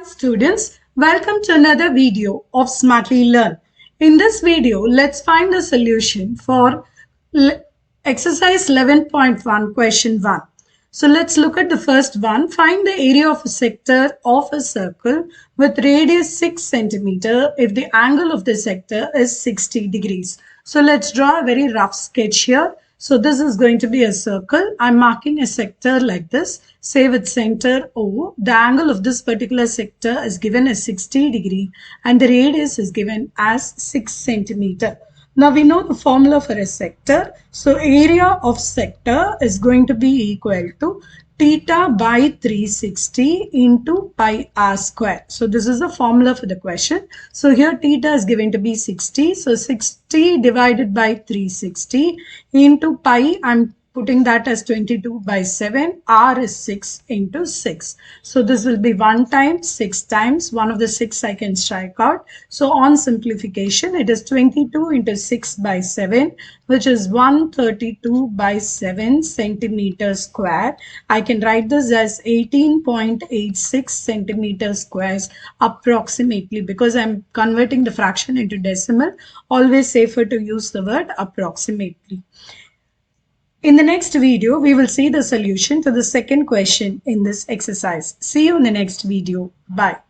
Students, welcome to another video of Smartly Learn. In this video, let's find the solution for exercise 11.1 question 1. So let's look at the first one. Find the area of a sector of a circle with radius 6 centimeter if the angle of the sector is 60 degrees. So let's draw a very rough sketch here. So this is going to be a circle. I'm marking a sector like this, say with center O. The angle of this particular sector is given as 60 degree and the radius is given as 6 centimeter. Now we know the formula for a sector. So area of sector is going to be equal to theta by 360 into pi r square. So this is the formula for the question. So here theta is given to be 60. So 60 divided by 360 into pi, I'm putting that as 22 by 7. R is 6 into 6. So this will be 1 times 6 times. One of the 6 I can strike out. So on simplification, it is 22 into 6 by 7, which is 132 by 7 centimeters square. I can write this as 18.86 centimeters squares approximately, because I'm converting the fraction into decimal. Always safer to use the word approximately. In the next video, we will see the solution to the second question in this exercise. See you in the next video. Bye.